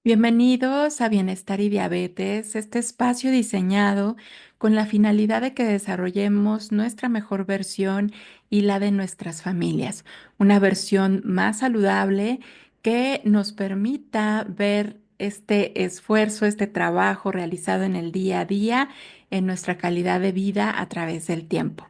Bienvenidos a Bienestar y Diabetes, este espacio diseñado con la finalidad de que desarrollemos nuestra mejor versión y la de nuestras familias, una versión más saludable que nos permita ver este esfuerzo, este trabajo realizado en el día a día, en nuestra calidad de vida a través del tiempo.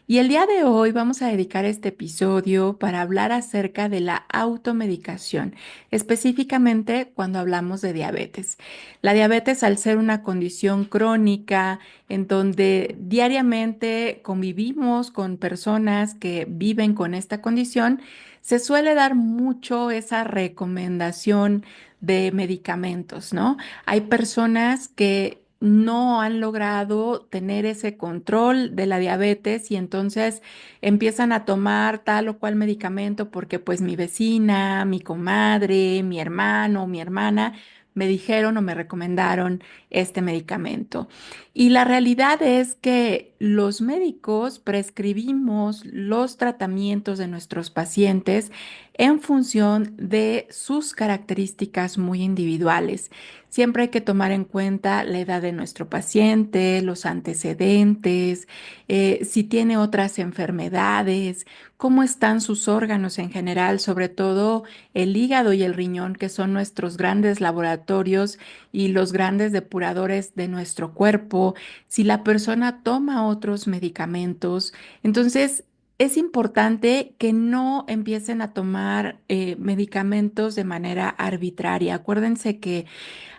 Y el día de hoy vamos a dedicar este episodio para hablar acerca de la automedicación, específicamente cuando hablamos de diabetes. La diabetes, al ser una condición crónica en donde diariamente convivimos con personas que viven con esta condición, se suele dar mucho esa recomendación de medicamentos, ¿no? Hay personas que no han logrado tener ese control de la diabetes y entonces empiezan a tomar tal o cual medicamento porque pues mi vecina, mi comadre, mi hermano, mi hermana me dijeron o me recomendaron este medicamento. Y la realidad es que los médicos prescribimos los tratamientos de nuestros pacientes en función de sus características muy individuales. Siempre hay que tomar en cuenta la edad de nuestro paciente, los antecedentes, si tiene otras enfermedades, cómo están sus órganos en general, sobre todo el hígado y el riñón, que son nuestros grandes laboratorios y los grandes depuradores de nuestro cuerpo, si la persona toma otros medicamentos. Entonces, es importante que no empiecen a tomar medicamentos de manera arbitraria. Acuérdense que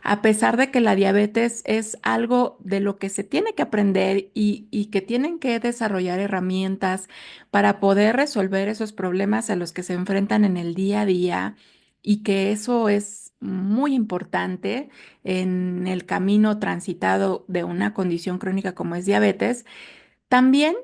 a pesar de que la diabetes es algo de lo que se tiene que aprender y que tienen que desarrollar herramientas para poder resolver esos problemas a los que se enfrentan en el día a día y que eso es muy importante en el camino transitado de una condición crónica como es diabetes, también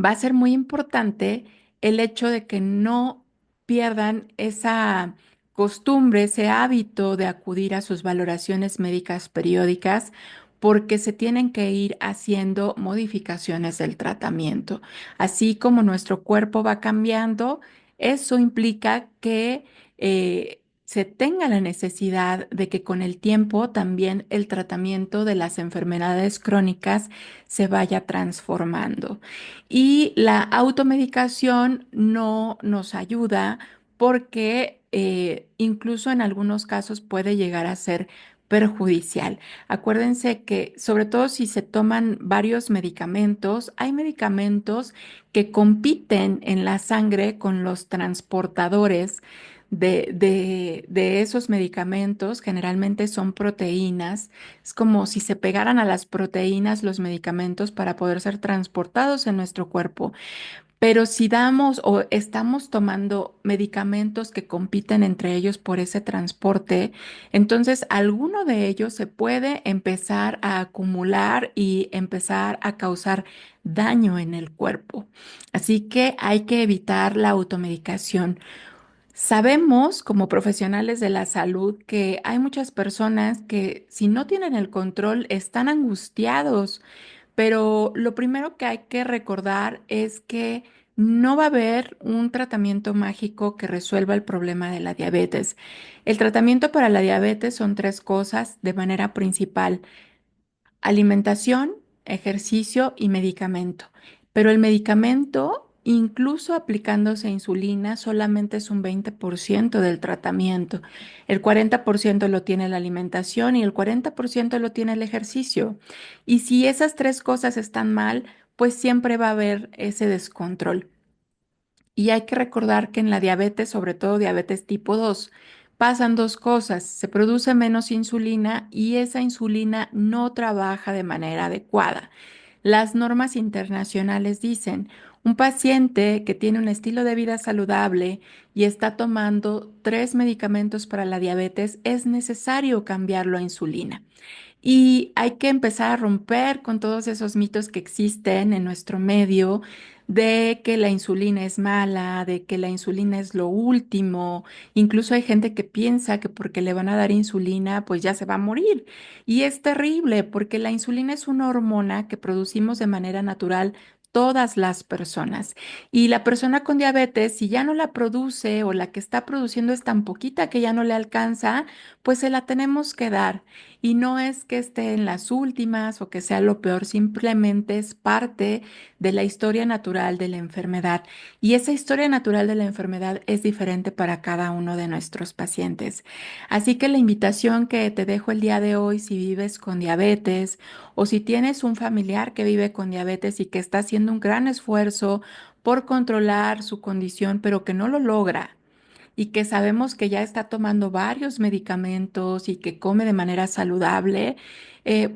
va a ser muy importante el hecho de que no pierdan esa costumbre, ese hábito de acudir a sus valoraciones médicas periódicas, porque se tienen que ir haciendo modificaciones del tratamiento. Así como nuestro cuerpo va cambiando, eso implica que se tenga la necesidad de que con el tiempo también el tratamiento de las enfermedades crónicas se vaya transformando. Y la automedicación no nos ayuda porque incluso en algunos casos puede llegar a ser perjudicial. Acuérdense que sobre todo si se toman varios medicamentos, hay medicamentos que compiten en la sangre con los transportadores de esos medicamentos, generalmente son proteínas. Es como si se pegaran a las proteínas los medicamentos para poder ser transportados en nuestro cuerpo. Pero si damos o estamos tomando medicamentos que compiten entre ellos por ese transporte, entonces alguno de ellos se puede empezar a acumular y empezar a causar daño en el cuerpo. Así que hay que evitar la automedicación. Sabemos como profesionales de la salud que hay muchas personas que si no tienen el control están angustiados, pero lo primero que hay que recordar es que no va a haber un tratamiento mágico que resuelva el problema de la diabetes. El tratamiento para la diabetes son tres cosas de manera principal: alimentación, ejercicio y medicamento. Pero el medicamento, incluso aplicándose insulina, solamente es un 20% del tratamiento. El 40% lo tiene la alimentación y el 40% lo tiene el ejercicio. Y si esas tres cosas están mal, pues siempre va a haber ese descontrol. Y hay que recordar que en la diabetes, sobre todo diabetes tipo 2, pasan dos cosas. Se produce menos insulina y esa insulina no trabaja de manera adecuada. Las normas internacionales dicen, un paciente que tiene un estilo de vida saludable y está tomando tres medicamentos para la diabetes, es necesario cambiarlo a insulina. Y hay que empezar a romper con todos esos mitos que existen en nuestro medio de que la insulina es mala, de que la insulina es lo último. Incluso hay gente que piensa que porque le van a dar insulina, pues ya se va a morir. Y es terrible porque la insulina es una hormona que producimos de manera natural todas las personas. Y la persona con diabetes, si ya no la produce o la que está produciendo es tan poquita que ya no le alcanza, pues se la tenemos que dar. Y no es que esté en las últimas o que sea lo peor, simplemente es parte de la historia natural de la enfermedad. Y esa historia natural de la enfermedad es diferente para cada uno de nuestros pacientes. Así que la invitación que te dejo el día de hoy, si vives con diabetes o si tienes un familiar que vive con diabetes y que está haciendo un gran esfuerzo por controlar su condición, pero que no lo logra y que sabemos que ya está tomando varios medicamentos y que come de manera saludable,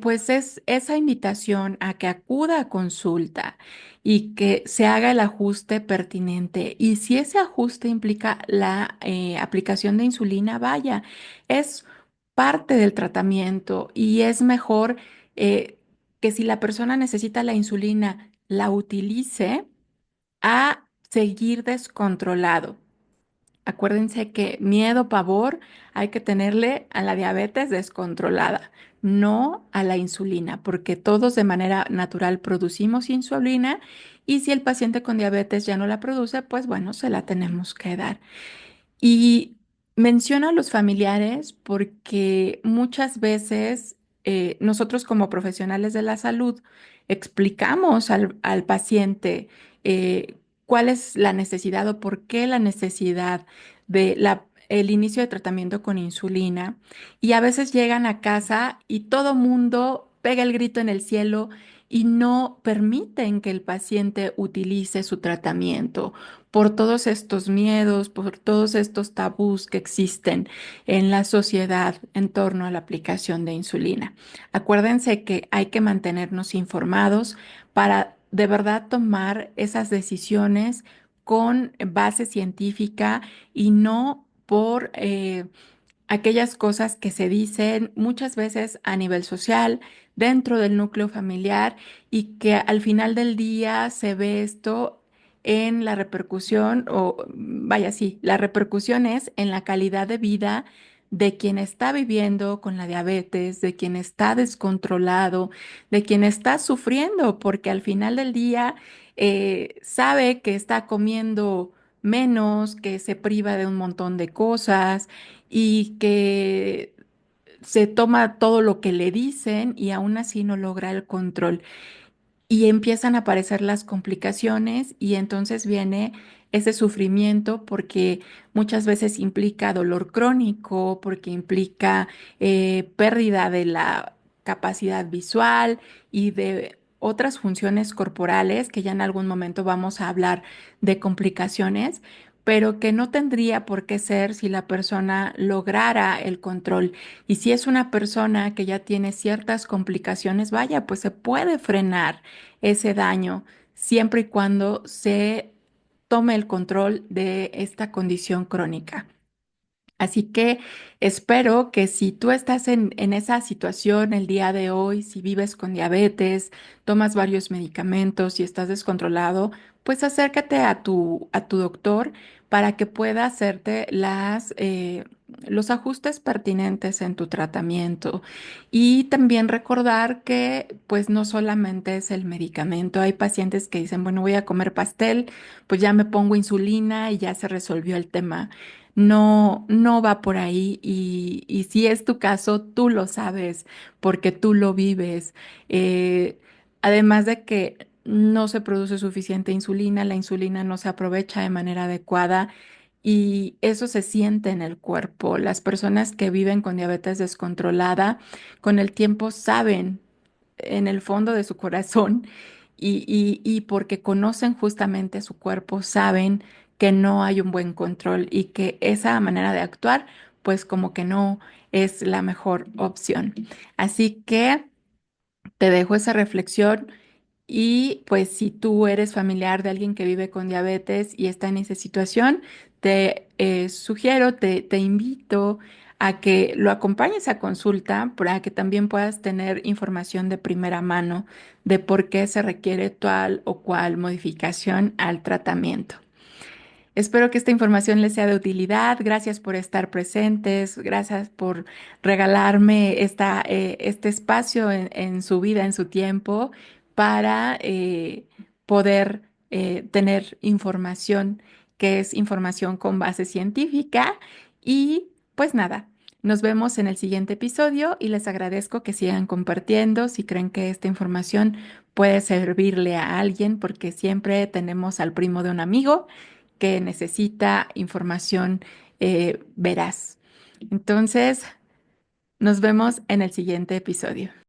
pues es esa invitación a que acuda a consulta y que se haga el ajuste pertinente. Y si ese ajuste implica la aplicación de insulina, vaya, es parte del tratamiento y es mejor que si la persona necesita la insulina, la utilice a seguir descontrolado. Acuérdense que miedo, pavor hay que tenerle a la diabetes descontrolada, no a la insulina, porque todos de manera natural producimos insulina y si el paciente con diabetes ya no la produce, pues bueno, se la tenemos que dar. Y menciono a los familiares porque muchas veces nosotros como profesionales de la salud explicamos al paciente cuál es la necesidad o por qué la necesidad de el inicio de tratamiento con insulina. Y a veces llegan a casa y todo mundo pega el grito en el cielo y no permiten que el paciente utilice su tratamiento por todos estos miedos, por todos estos tabús que existen en la sociedad en torno a la aplicación de insulina. Acuérdense que hay que mantenernos informados para de verdad tomar esas decisiones con base científica y no por aquellas cosas que se dicen muchas veces a nivel social, dentro del núcleo familiar y que al final del día se ve esto en la repercusión, o vaya, sí, la repercusión es en la calidad de vida de quien está viviendo con la diabetes, de quien está descontrolado, de quien está sufriendo, porque al final del día sabe que está comiendo menos, que se priva de un montón de cosas y que se toma todo lo que le dicen y aún así no logra el control y empiezan a aparecer las complicaciones y entonces viene ese sufrimiento porque muchas veces implica dolor crónico, porque implica pérdida de la capacidad visual y de otras funciones corporales que ya en algún momento vamos a hablar de complicaciones, pero que no tendría por qué ser si la persona lograra el control. Y si es una persona que ya tiene ciertas complicaciones, vaya, pues se puede frenar ese daño siempre y cuando se tome el control de esta condición crónica. Así que espero que si tú estás en esa situación el día de hoy, si vives con diabetes, tomas varios medicamentos y estás descontrolado, pues acércate a tu doctor para que pueda hacerte los ajustes pertinentes en tu tratamiento. Y también recordar que pues no solamente es el medicamento, hay pacientes que dicen, bueno, voy a comer pastel, pues ya me pongo insulina y ya se resolvió el tema. No, no va por ahí y si es tu caso, tú lo sabes porque tú lo vives. Eh, Además de que no se produce suficiente insulina, la insulina no se aprovecha de manera adecuada y eso se siente en el cuerpo. Las personas que viven con diabetes descontrolada con el tiempo saben en el fondo de su corazón y porque conocen justamente su cuerpo, saben que no hay un buen control y que esa manera de actuar, pues como que no es la mejor opción. Así que te dejo esa reflexión y pues si tú eres familiar de alguien que vive con diabetes y está en esa situación, te sugiero, te invito a que lo acompañes a consulta para que también puedas tener información de primera mano de por qué se requiere tal o cual modificación al tratamiento. Espero que esta información les sea de utilidad. Gracias por estar presentes. Gracias por regalarme este espacio en su vida, en su tiempo, para poder tener información que es información con base científica. Y pues nada, nos vemos en el siguiente episodio y les agradezco que sigan compartiendo si creen que esta información puede servirle a alguien, porque siempre tenemos al primo de un amigo que necesita información veraz. Entonces, nos vemos en el siguiente episodio.